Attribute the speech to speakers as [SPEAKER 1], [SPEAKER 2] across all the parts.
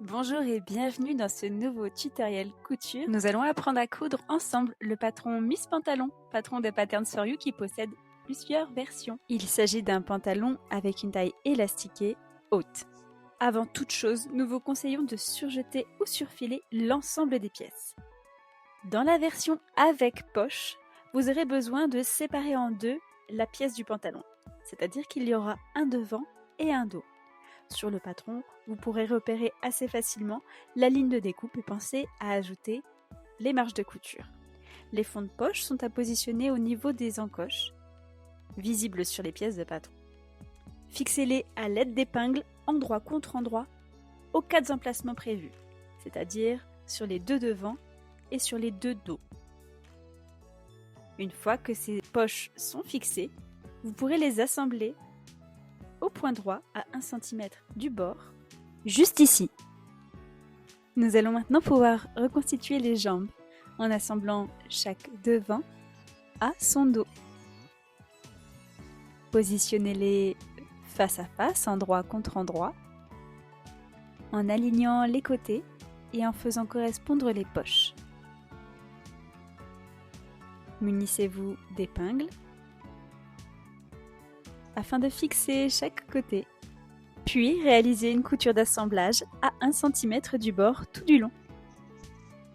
[SPEAKER 1] Bonjour et bienvenue dans ce nouveau tutoriel couture. Nous allons apprendre à coudre ensemble le patron Miss Pantalon, patron de Patterns for You qui possède plusieurs versions. Il s'agit d'un pantalon avec une taille élastiquée haute. Avant toute chose, nous vous conseillons de surjeter ou surfiler l'ensemble des pièces. Dans la version avec poche, vous aurez besoin de séparer en deux la pièce du pantalon, c'est-à-dire qu'il y aura un devant et un dos. Sur le patron, vous pourrez repérer assez facilement la ligne de découpe et penser à ajouter les marges de couture. Les fonds de poche sont à positionner au niveau des encoches, visibles sur les pièces de patron. Fixez-les à l'aide d'épingles endroit contre endroit aux 4 emplacements prévus, c'est-à-dire sur les deux devants et sur les deux dos. Une fois que ces poches sont fixées, vous pourrez les assembler au point droit à 1 cm du bord, juste ici. Nous allons maintenant pouvoir reconstituer les jambes en assemblant chaque devant à son dos. Positionnez-les face à face, endroit contre endroit, en alignant les côtés et en faisant correspondre les poches. Munissez-vous d'épingles afin de fixer chaque côté, puis réalisez une couture d'assemblage à 1 cm du bord tout du long.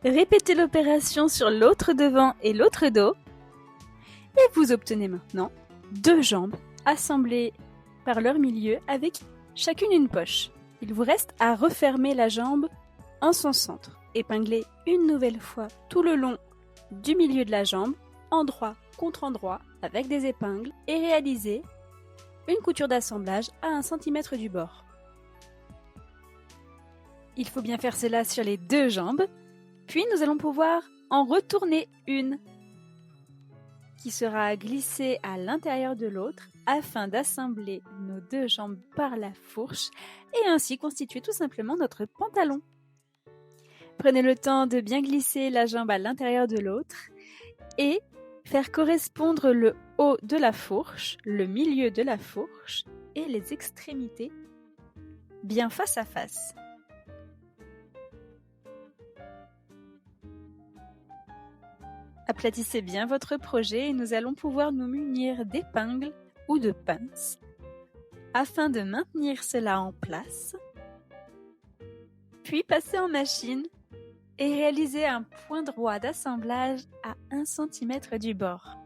[SPEAKER 1] Répétez l'opération sur l'autre devant et l'autre dos et vous obtenez maintenant 2 jambes assemblées par leur milieu avec chacune une poche. Il vous reste à refermer la jambe en son centre. Épinglez une nouvelle fois tout le long du milieu de la jambe, endroit contre endroit avec des épingles et réalisez une couture d'assemblage à 1 cm du bord. Il faut bien faire cela sur les 2 jambes, puis nous allons pouvoir en retourner une qui sera glissée à l'intérieur de l'autre afin d'assembler nos 2 jambes par la fourche et ainsi constituer tout simplement notre pantalon. Prenez le temps de bien glisser la jambe à l'intérieur de l'autre et faire correspondre le haut de la fourche, le milieu de la fourche et les extrémités bien face à face. Aplatissez bien votre projet et nous allons pouvoir nous munir d'épingles ou de pinces afin de maintenir cela en place, puis passer en machine et réaliser un point droit d'assemblage à 1 cm du bord.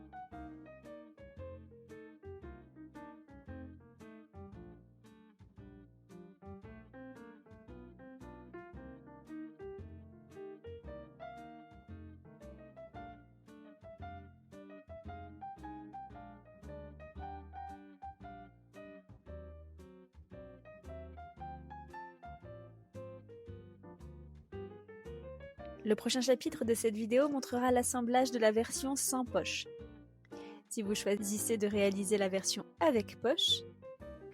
[SPEAKER 1] Le prochain chapitre de cette vidéo montrera l'assemblage de la version sans poche. Si vous choisissez de réaliser la version avec poche,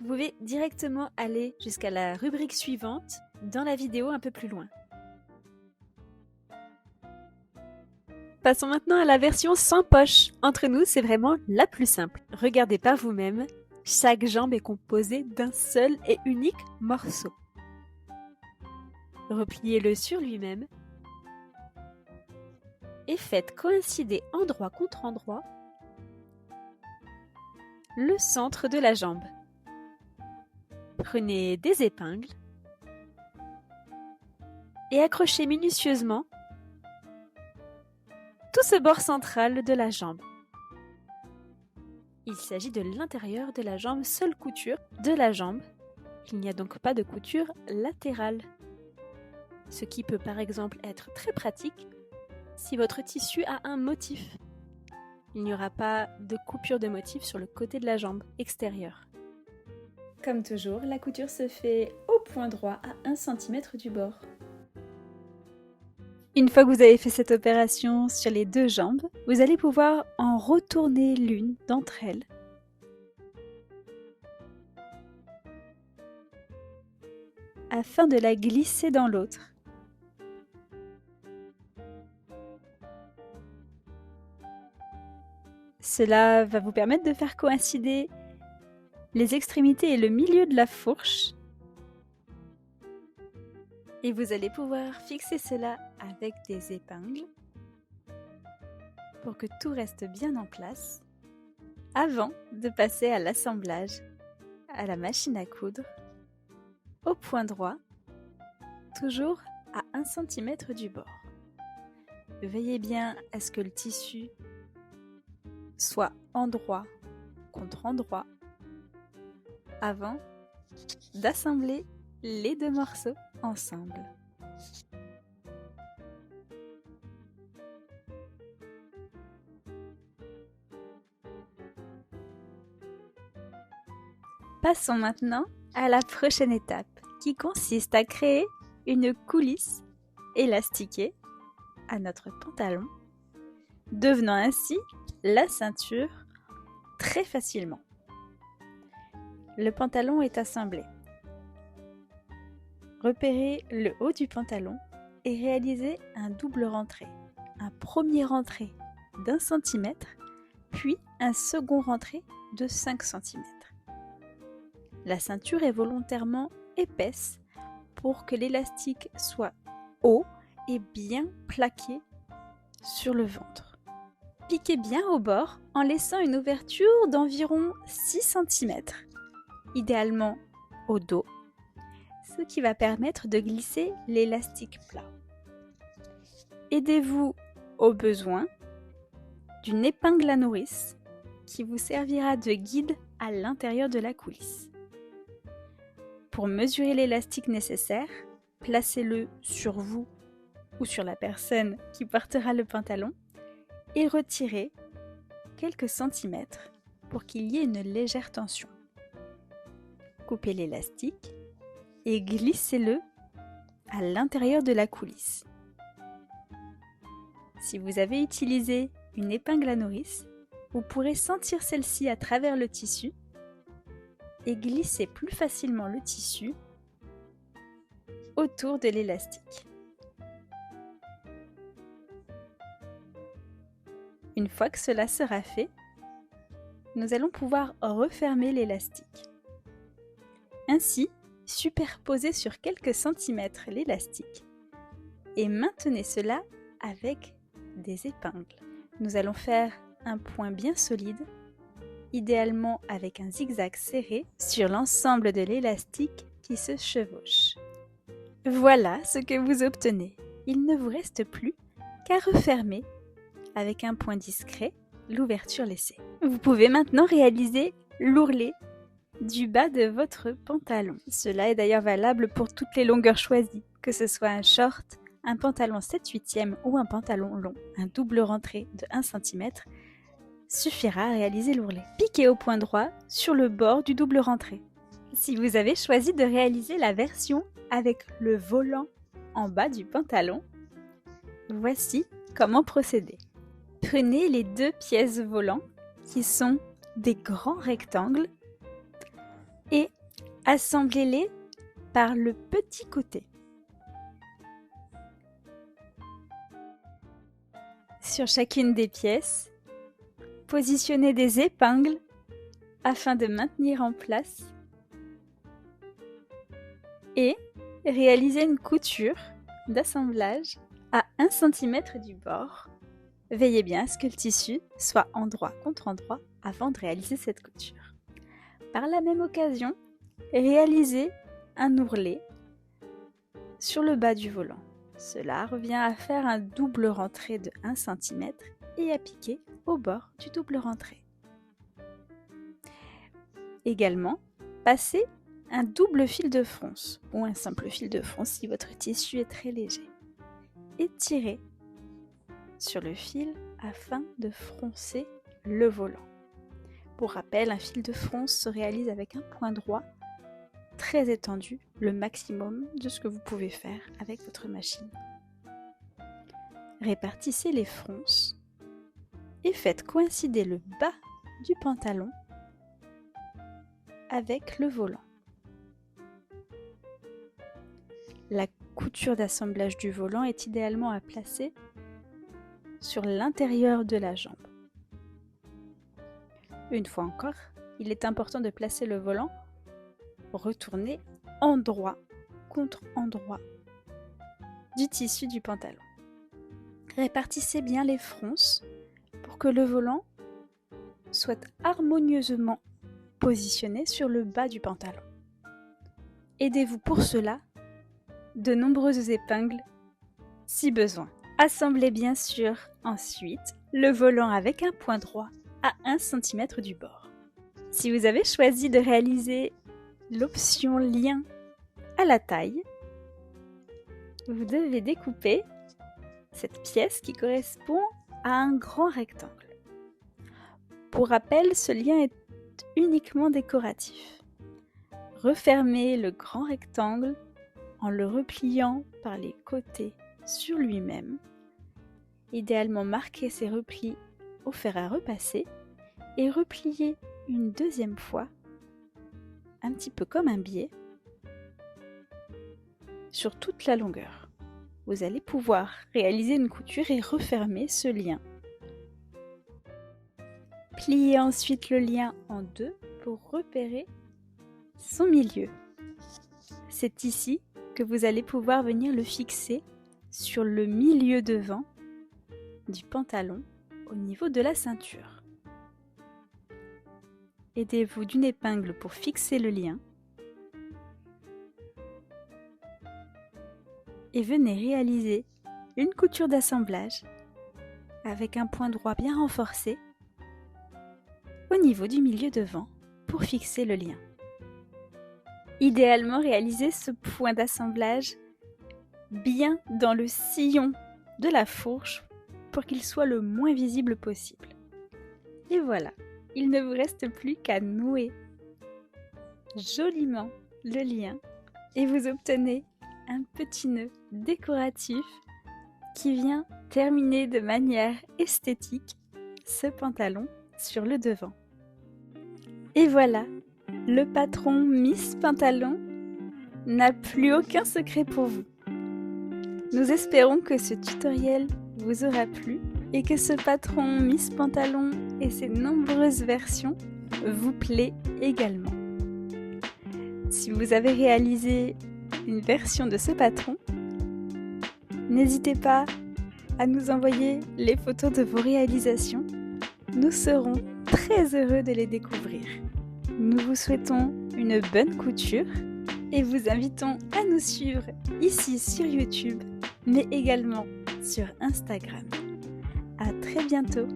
[SPEAKER 1] vous pouvez directement aller jusqu'à la rubrique suivante dans la vidéo un peu plus loin. Passons maintenant à la version sans poche. Entre nous, c'est vraiment la plus simple. Regardez par vous-même, chaque jambe est composée d'un seul et unique morceau. Repliez-le sur lui-même et faites coïncider endroit contre endroit le centre de la jambe. Prenez des épingles et accrochez minutieusement tout ce bord central de la jambe. Il s'agit de l'intérieur de la jambe, seule couture de la jambe. Il n'y a donc pas de couture latérale, ce qui peut par exemple être très pratique si votre tissu a un motif. Il n'y aura pas de coupure de motif sur le côté de la jambe extérieure. Comme toujours, la couture se fait au point droit à 1 cm du bord. Une fois que vous avez fait cette opération sur les 2 jambes, vous allez pouvoir en retourner l'une d'entre elles afin de la glisser dans l'autre. Cela va vous permettre de faire coïncider les extrémités et le milieu de la fourche Et vous allez pouvoir fixer cela avec des épingles pour que tout reste bien en place avant de passer à l'assemblage, à la machine à coudre, au point droit, toujours à 1 cm du bord. Veillez bien à ce que le tissu soit endroit contre endroit avant d'assembler les 2 morceaux ensemble. Passons maintenant à la prochaine étape qui consiste à créer une coulisse élastiquée à notre pantalon, devenant ainsi la ceinture très facilement. Le pantalon est assemblé. Repérez le haut du pantalon et réalisez un double rentré. Un premier rentré d'1 cm, puis un second rentré de 5 cm. La ceinture est volontairement épaisse pour que l'élastique soit haut et bien plaqué sur le ventre. Piquez bien au bord en laissant une ouverture d'environ 6 cm, idéalement au dos, ce qui va permettre de glisser l'élastique plat. Aidez-vous au besoin d'une épingle à nourrice qui vous servira de guide à l'intérieur de la coulisse. Pour mesurer l'élastique nécessaire, placez-le sur vous ou sur la personne qui portera le pantalon et retirez quelques centimètres pour qu'il y ait une légère tension. Coupez l'élastique et glissez-le à l'intérieur de la coulisse. Si vous avez utilisé une épingle à nourrice, vous pourrez sentir celle-ci à travers le tissu et glisser plus facilement le tissu autour de l'élastique. Une fois que cela sera fait, nous allons pouvoir refermer l'élastique. Ainsi, superposez sur quelques centimètres l'élastique et maintenez cela avec des épingles. Nous allons faire un point bien solide, idéalement avec un zigzag serré sur l'ensemble de l'élastique qui se chevauche. Voilà ce que vous obtenez. Il ne vous reste plus qu'à refermer avec un point discret l'ouverture laissée. Vous pouvez maintenant réaliser l'ourlet du bas de votre pantalon. Cela est d'ailleurs valable pour toutes les longueurs choisies, que ce soit un short, un pantalon 7/8 ou un pantalon long. Un double rentré de 1 cm suffira à réaliser l'ourlet. Piquez au point droit sur le bord du double rentré. Si vous avez choisi de réaliser la version avec le volant en bas du pantalon, voici comment procéder. Prenez les 2 pièces volants qui sont des grands rectangles et assemblez-les par le petit côté. Sur chacune des pièces, positionnez des épingles afin de maintenir en place et réalisez une couture d'assemblage à 1 cm du bord. Veillez bien à ce que le tissu soit endroit contre endroit avant de réaliser cette couture. Par la même occasion, réalisez un ourlet sur le bas du volant. Cela revient à faire un double rentré de 1 cm et à piquer au bord du double rentré. Également, passez un double fil de fronce ou un simple fil de fronce si votre tissu est très léger et tirez sur le fil afin de froncer le volant. Pour rappel, un fil de fronce se réalise avec un point droit très étendu, le maximum de ce que vous pouvez faire avec votre machine. Répartissez les fronces et faites coïncider le bas du pantalon avec le volant. La couture d'assemblage du volant est idéalement à placer sur l'intérieur de la jambe. Une fois encore, il est important de placer le volant retourné endroit contre endroit du tissu du pantalon. Répartissez bien les fronces pour que le volant soit harmonieusement positionné sur le bas du pantalon. Aidez-vous pour cela de nombreuses épingles si besoin. Assemblez bien sûr ensuite le volant avec un point droit à 1 cm du bord. Si vous avez choisi de réaliser l'option lien à la taille, vous devez découper cette pièce qui correspond à un grand rectangle. Pour rappel, ce lien est uniquement décoratif. Refermez le grand rectangle en le repliant par les côtés sur lui-même. Idéalement, marquez ces replis au fer à repasser et repliez une deuxième fois, un petit peu comme un biais, sur toute la longueur. Vous allez pouvoir réaliser une couture et refermer ce lien. Pliez ensuite le lien en deux pour repérer son milieu. C'est ici que vous allez pouvoir venir le fixer sur le milieu devant du pantalon au niveau de la ceinture. Aidez-vous d'une épingle pour fixer le lien et venez réaliser une couture d'assemblage avec un point droit bien renforcé au niveau du milieu devant pour fixer le lien. Idéalement, réalisez ce point d'assemblage bien dans le sillon de la fourche pour qu'il soit le moins visible possible. Et voilà, il ne vous reste plus qu'à nouer joliment le lien et vous obtenez un petit nœud décoratif qui vient terminer de manière esthétique ce pantalon sur le devant. Et voilà, le patron Miss Pantalon n'a plus aucun secret pour vous. Nous espérons que ce tutoriel vous aura plu et que ce patron Miss Pantalon et ses nombreuses versions vous plaît également. Si vous avez réalisé une version de ce patron, n'hésitez pas à nous envoyer les photos de vos réalisations. Nous serons très heureux de les découvrir. Nous vous souhaitons une bonne couture et vous invitons à nous suivre ici sur YouTube, mais également sur Instagram. À très bientôt!